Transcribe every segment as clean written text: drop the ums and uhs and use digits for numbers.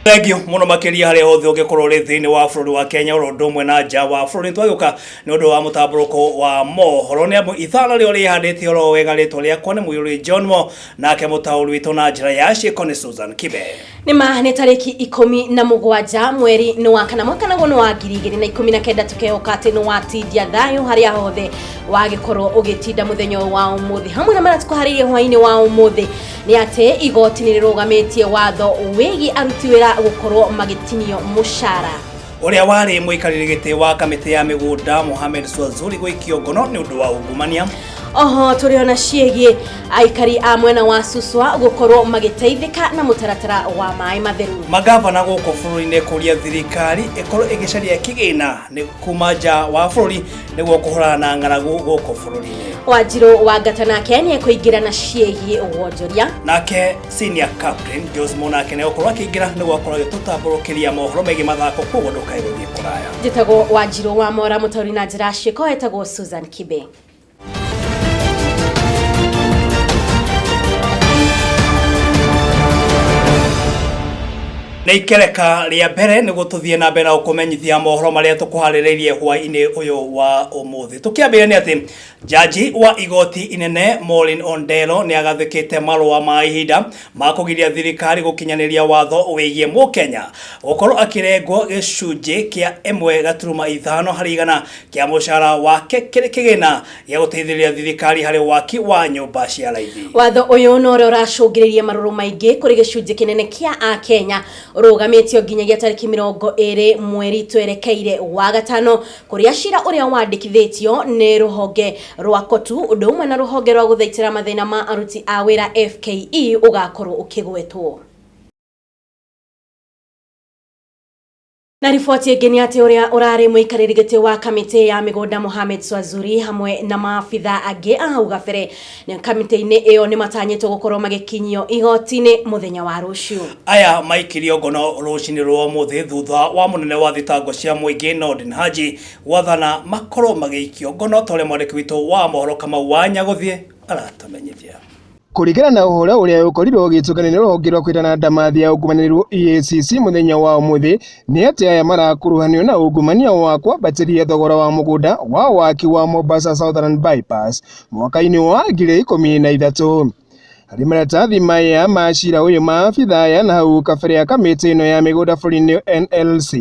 Thank you muno makiria hare hothe ungikorwo ri thiini wa bururi wa Kenya urondo mwe na nja wa bururi twaguka ni undu wa mutamburuko wa mohoro ni amu ithano rio rihandite oro wega ritwa riakwa ni MUIRURI JOHNMO nake mutauri witu na njira ya CIIKO ni KIBE ni tariki 17 mweri ni wa kana mwaka naguo ni wa 2019 tukehoka ati ni watindia thayo haria hothe wagikorwo ugitinda muthenya wa umuthi hamwe na maratuko haririe hwa-ini wa umuthi ni ati igoti ni rirugametie watho wigi aruti wira gukorwo magitinio mushara uria wari muikariri giti wa kamiti ya migunda Mohamed Swazuri gwikio ngono ni undu wa ungumania. Oho turiona ciege aikari a mwena wa Suswa gukorwo magiteithika na mutaratara wa mai matheru. Magavana guko bururi-ini kuria thirikari ikorwo igicaria kigina ni kumaja wa bururi niguo kuhurana na ng'aragu guko bururi-ini. Wanjiru wa gatana Kenya kuingira na ciege wonjoria nake senior captain JOHNMO nake ne ukorwo akiingira niguo akorwo agitutamburukiria mohoro megi mathako kugo ndukaiguthie kuraya. Jitago Wanjiru wa mora mutauri na njira CIIKO etago KIBE. Ni ikereka ria mbere ni gututhie na mbere ukumenyithia mohoro maria tukuhariririe hwa-ini uyu wa umuthi tukiambia ni ati jaji wa igoti inene Maureen Ondelo ni agathikite marua ma ihinda ma kugiria thirikari gukinyaniria watho wigie Mukenya gukorwo akirengwo gicunji kia 1.5 hari igana kia mushara wake kigina ya guteithĩrĩria thirikari hari waki wa nyumba cia raithi. Watho uyu no ro racungiririe maruru maingi kuri gicunji kinene kia a Kenya rugametio nginyagia tariki 20 mweri twerekeire wa gatano kuria cira uria wandikithitio ni ruhonge rwa kotu undu umwe na ruhonge rwa guthaitira mathina ma aruti a wira FKE ugakorwo ukigwetwo. Na ripoti ingeni ati uria urari muikariri giti wa kamiti ya migunda Mohamed Swazuri hamwe na maafitha angi auga bere ni kamiti-ini iyo ni matanyitwo gukorwo magikinyio igoti-ini muthenya wa rucio. Aya maikirio ngono rucini rwa muthi thutha wa munene wa thitango cia muingi Nordin Haji wathana makorwo magikio ngono tole mwandiki witu wa mohoro kama wanya guthie aratamenyithia. Kurigana na uhora uria ukorirwo gitukaniro ruhonge rwa kwitana ndamathi ya ungumaniru EACC muthenya wa umuthi ni ati aya marakuruhanio na ungumania wa kwambatiria thogora wa mugunda wa waki wa Mombasa Southern Bypass mwaka-ini wa 2013. Hari maratathi maya macira uyu maabitha aya na hau kabere ya kamiti ino ya migunda bururi-ini NLC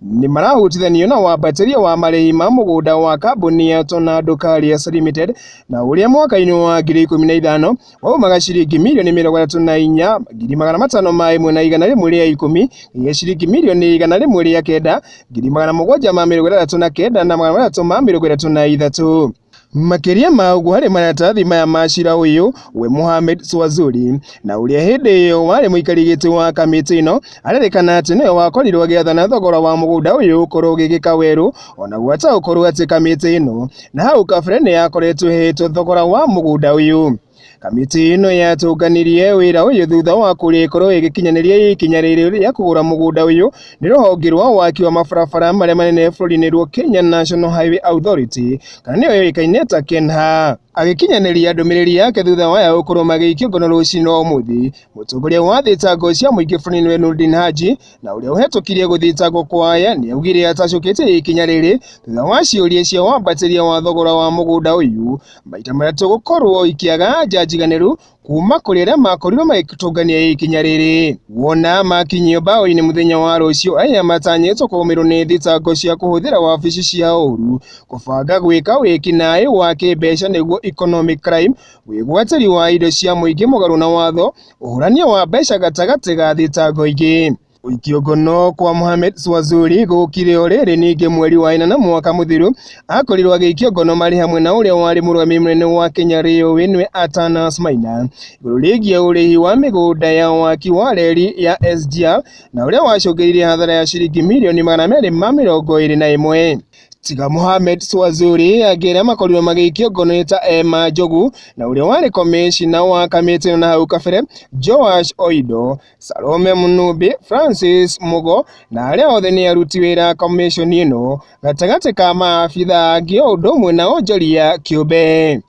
ni marahutithanio na wambatiria wa marĩhi ma mugunda wa kambuni ya Tornado Carriers Limited na uria mwaka-ini wa 2015 waumaga ciringi mirioni 34,500 ma imwe na igana rimwe ria 10 ya ciringi mirioni 100 ria 9 769 na 333. Makiria maugu hari maratathi maya macira uyu we Mohamed Swazuri na uria hindi iyo wari muikari giti wa kamiti ino arerikana ati niwe wakorirwo agiathana thogora wa mugunda uyu ukorwo ugigika weru ona gwata ukorwo ati kamiti ino na hau kabere ni yakoretwo ihetwo thogora wa mugunda uyu. Kamiti ino yatunganirie wira uyu thutha wa kurikorwo igikinyaniria ikinya riri ria kugura mugunda uyu ni ruhonge rwa waki wa mabarabara maria manene bururi-ini rwa Kenya National Highway Authority kana niyo yoikaine ta KENHA. Agikinyaniria ndumiriri yake thutha wa ya ukorwo magikio ngono rucini rwa umuthi mutongoria wa thitango cia muingi bururi-ini Nordin Haji na uria uhetũkirie guthitango kwaya ni augire atacukite ikinya riri thutha wa ciuria cia wambatiria wa thogora wa mugunda uyu maita maria tugukorwo ikiaga njanjiganiru kuma kuri aria makorirwo magitungania ikinya riri. Wona makinyio bao-ini muthenya wa rucio aya matanyitwo kumirwo ni thitango cia kuhuthira wabici cia uru kubanga gwika wikinaĩ wa kimbeca niguo economic crime wigwatiri wa indo cia muingi mugaru na watho uhurania wa mbeca gatagati ga thitango ingi. Uikio ngono kwa Mohamed Swazuri gukire orere ningi mweri wa 4 mwaka muthiru akorirwo agikio ngono mari hamwe na uria wari murũgamĩrĩri munene wa Kenya Railway Atanas Maina igũrũ rĩgiĩ ũrĩhi wa migunda ya waki wa reri ya SGR na uria wacũngĩrĩirie hathara ya ciringi mirioni 221. Tiga Mohamed Swazuri agira makorirwo magikio ngono ta Emma Njogu na uria wari commissioner wa kamiti na hau kabere Joash Oido, Salome Munubi, Francis Mugo na aria othe ni aruti wira commission ino gatagati ka maabitha angi undu umwe na onjoria kiumbe.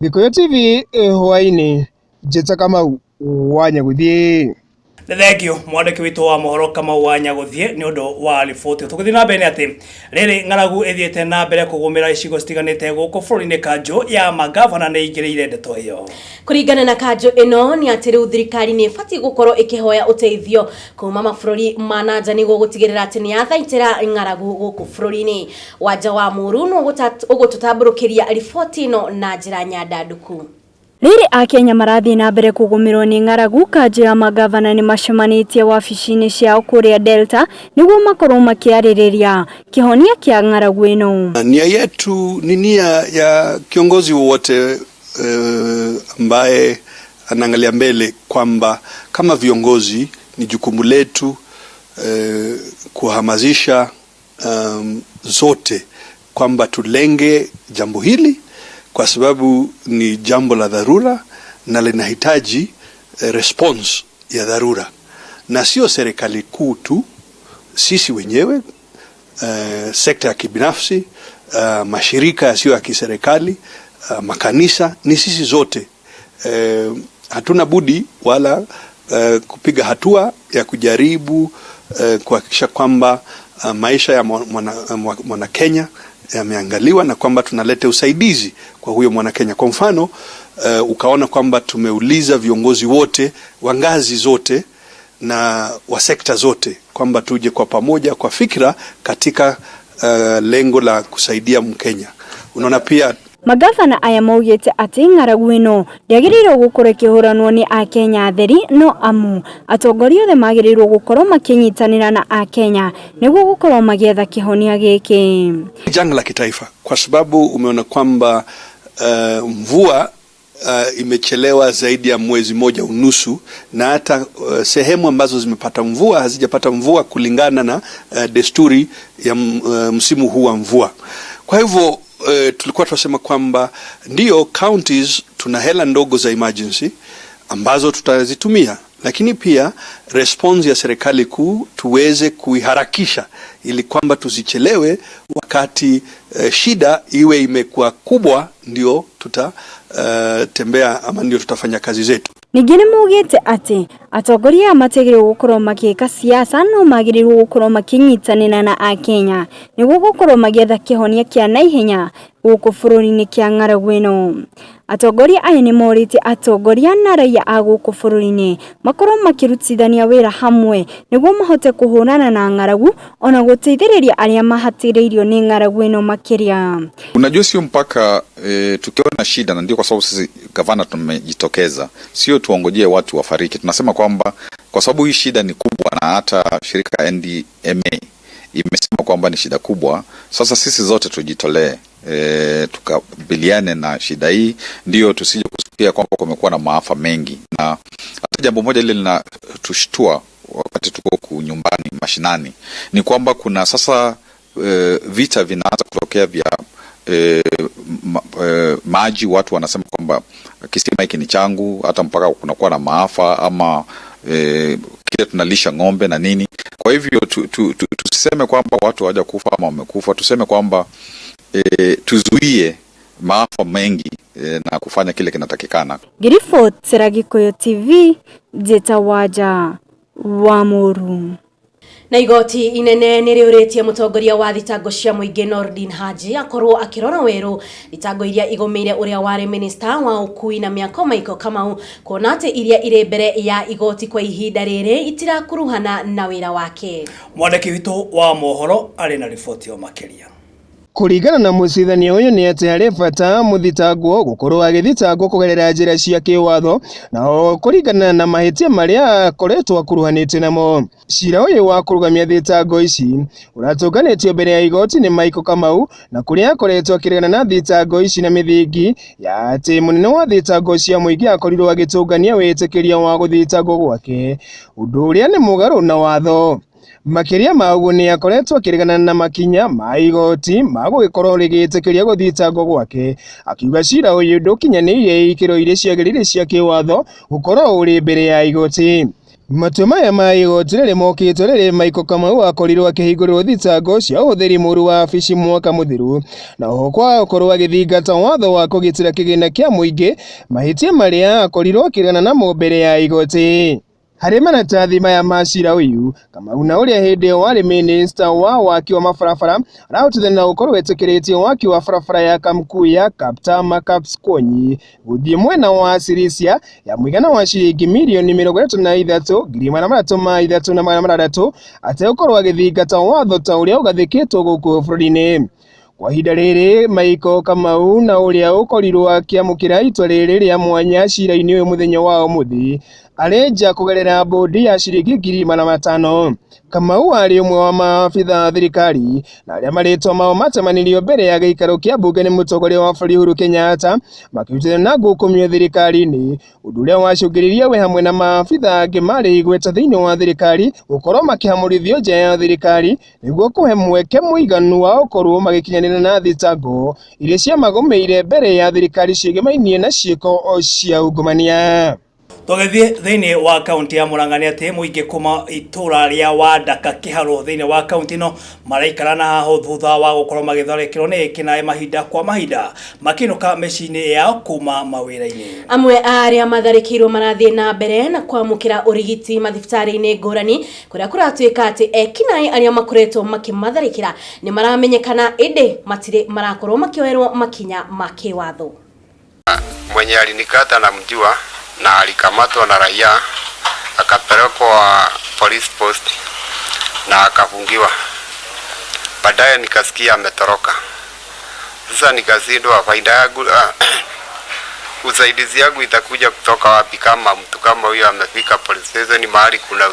Gikuyu TV hwa-ini njĩta Kamau wanyaguthie. Thegio mwandiki witu wa Mohoro kama wanya guthie ni undu wa riboti tuguthi na mbere ati riri ng'aragu ithiete na mbere kugumira icigo citiganite guku bururi-ini kanjo ya magavana ni ingiriire ndeto iyo. Kuringana na kanjo ino ni ati riu thirikari ni ifati gukorwo ikihoya uteithio kuma mabururi ma nanja niguo gutigirira ati ni athaitira ng'aragu guku bururi-ini. Wanja wa Muru no ugututamburukiria riboti ino na njira nyandanduku. Riri Akenya marathi na mbere kugumirwo ni ng'aragu kanjo ya magavana ni macemanitie wabici-ini ciao kuria Delta niguo makorwo makiaririria kihonia kia ng'aragu ino. Nia yetu ni nia ya kiongozi wowote ambaye anaangalia mbele kwamba kama viongozi ni jukumu letu kuhamasisha zote kwamba tulenge jambo hili kwa sababu ni jambo la dharura na linahitaji response ya dharura, na sio serikali kuu tu, sisi wenyewe, sekta ya kibinafsi, mashirika yasiyo ya kiserikali, makanisa, ni sisi zote. Hatuna budi wala kupiga hatua ya kujaribu kuhakikisha kwamba maisha ya mwana Kenya yameangaliwa na kwamba tunaleta usaidizi kwa huyo mwana Kenya. Kwa mfano, ukaona kwamba tumeuliza viongozi wote wa ngazi zote na wa sekta zote kwamba tuje kwa pamoja kwa fikra katika lengo la kusaidia Mkenya. Unaona pia magavana aya maugite ati ng'aragu ino ndiagiriirwo gukorwo ikihuranwo ni Akenya atheri no amu atongoria othe magirirwo gukorwo makinyitanira na Akenya niguo gukorwo magietha kihonia giki. Janga la kitaifa kwa sababu umeona kwamba mvua imechelewa zaidi ya mwezi moja unusu, na hata sehemu ambazo zimepata mvua hazijapata mvua kulingana na desturi ya msimu huu wa mvua. Kwa hivyo tulikuwa tunasema kwamba ndio counties tuna hela ndogo za emergency ambazo tutazitumia, lakini pia response ya serikali kuu tuweze kuiharakisha ili kwamba tusichelewe wakati shida iwe imekuwa kubwa, ndio tutatembea ama ndio tutafanya kazi zetu. Ningine mugite ati atongoria amategirwo gukorwo magiika siasa no magirirwo gukorwo makinyitanira na Akenya niguo gukorwo magietha kihonia kia naihenya guku bururi-ini kia ng'aragu ino. Atongoria aya ni morite atongoria na raia a guku bururi-ini makorwo makirutithania wira hamwe niguo mahote kuhurana na ng'aragu ona guteithiriria aria mahatiriirio ni ng'aragu ino makiria. Unajua sio mpaka tukiona shida, na ndio kwa sababu sisi gavana tumejitokeza, sio tuongojee watu wafariki. Tunasema kwamba kwa sababu hii shida ni kubwa na hata shirika NDMA imesema kwamba ni shida kubwa, sasa sisi zote tujitolee tukabiliane na shida hii, ndio tusije kusikia kwamba kumekuwa na maafa mengi. Na hata jambo moja lile linatushtua wakati tuko nyumbani mashinani ni kwamba kuna sasa vita vinaanza kutokea vya maji. Watu wanasema kwamba kisima hiki ni changu, hata mpaka kunakuwa na maafa ama kile tunalisha ng'ombe na nini. Kwa hivyo tuseme kwamba watu hawaja kufa ama wamekufa, tuseme kwamba tuzuie maafa mengi na kufanya kile kinatakikana. Girifot CIIKO TV Jeta Waja wa Muru. Na igoti inene ni riuritie mutongoria wa thitango cia muingi Nordin Haji akorwo akirora weru thitango iria igomire uria wari minister wa ukui na miako Maiko Kamau kuona ati iria ire mbere ya igoti kwa ihinda riri itirakuruhana na wira wake. Mwandiki witu wa Mohoro ari na riboti o makiria. Kuringana na mucithania uyu ni ati ari bata muthitangwo gukorwo agithitangwo kugerera njira cia kiwatho na kuringana na mahitia maria akoretwo akuruhanite namo. Cira uyu wa kurugamia thitango ici uratunganitio mbere ya igoti ni Maiko Kamau, na kuria akoretwo akiregana na thitango ici na mithingi ya ati munene wa thitango cia muingi akorirwo agitungania witikiria wa guthitangwo gwake, undu uria ni mugaru na watho. Makiria maugo ni akoretwo akirigana na makinya ma igoti magugikorwo rigitikiria guthitangwo gwake, akiuga cira uyu ndukinyaniire ikiro iria ciagirire cia kiwatho gukorwo uri mbere ya igoti. Matua maya ma igoti riri mokite riri Maiko Kamau akorirwo akihingũrĩrwo thitango cia ũhũthĩri mũru wa abici mwaka mũthiru, na oho kwa akorwo agithingata watho wa kũgitĩra kĩgĩna kĩa mũingĩ, mahitia maria akorirwo akirigana namo mbere ya igoti. Harĩ maratathi maya macira uyu Kamau na ũrĩa hĩndĩ ĩyo warĩ minister wa waki wa mabarabara arahotithania na gũkorwo etĩkĩrĩtie waki wa barabara ya Kamkuya Kaptama Kapskonyi gũthiĩ mwena wa Sirisia ya mũigana wa ciringi mirioni 33,306 ategũkorwo agĩthingata watho ta ũrĩa ũgathĩkĩtwo gũkũ bũrũri-inĩ. Kwa ihinda rĩrĩ Maiko Kamau na ũrĩa ũkorirwo akĩamũkĩra itua rĩrĩ rĩa mwanya cira-inĩ ũyũ mũthenya wa ũmũthĩ arenja kũgerera bodi ya ciringi 500,000. Kamau arĩ ũmwe wa maabitha thirikari na arĩa marĩtwa mao matemanirio mbere ya gĩikaro kĩa mbunge nĩ mũtongoria wa bũrũri Uhuru Kenyatta makĩrutithania na ngukumio thirikari-inĩ, ũndũ ũrĩa wacũngĩrĩirie we hamwe na maabitha angĩ marĩ igweta thĩinĩ wa thirikari gũkorwo makĩhamũrithio nja ya thirikari nĩguo kũhe mweke mũiganu wa gũkorwo magĩkinyanĩra na thitango iria ciamagũmĩire mbere ya thirikari ciĩgĩmainie na ciĩko cia ungumania. Tũgĩthiĩ thĩinĩ wa kaunti ya Murang'a nĩ atĩ mũingĩ kuma itũra rĩa Wandaka Kĩharũ thĩinĩ wa kaunti ĩno maraikara na haho thutha wa gũkorwo magĩtharĩkĩrwo nĩ ekinaĩ mahinda kwa mahinda makĩinũka mĩciĩ-inĩ yao kuma mawĩra-inĩ. Amwe arĩa matharĩkĩirwo marathiĩ na mbere na kwamũkĩra ũrigiti mathibitarĩ-inĩ ngũrani kũrĩa kũratuĩka atĩ ekinaĩ arĩa makoretwo makĩmatharĩkĩra nĩ maramenyekana ĩndĩ matirĩ marakorwo makĩoerwo makinya ma kĩwatho. Mwenye alinikata na mjua na alikamatwa na raia akapelekwa police post na akafungiwa. Baadaye nikasikia ametoroka. Sasa nikashindwa faida yangu usaidizi yangu itakuja kutoka wapi kama mtu kama huyo amefika police station mahali kuna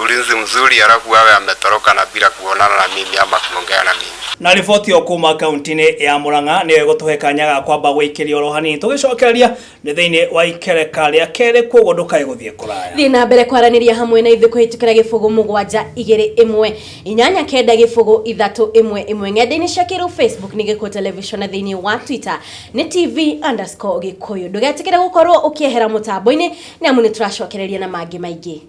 ulinzi mzuri alafu awe ametoroka na bila kuonana na mimi ama kuongea na mimi. Na riboti okuma kaunti-inĩ ya Murang'a nĩ gũtũhe kanya ga kwamba gwĩkĩria oro hanini tũgĩcokereria nĩ thĩinĩ wa ikereka rĩa kerĩ koguo ndũkae gũthiĩ kũraya. Thiĩ na mbere kwaranĩria hamwe na ithuĩ kũhĩtũkĩra gĩbũgũ 729 83931 ng'enda-inĩ cia kĩrĩu Facebook nĩ Gikuyu Television na thĩinĩ wa Twitter nĩ TV_Gikuyu. Ndũgetigĩre gũkorwo ũkĩehera mũtambo-inĩ nĩ amu nĩ tũracokereria na mangĩ maingĩ.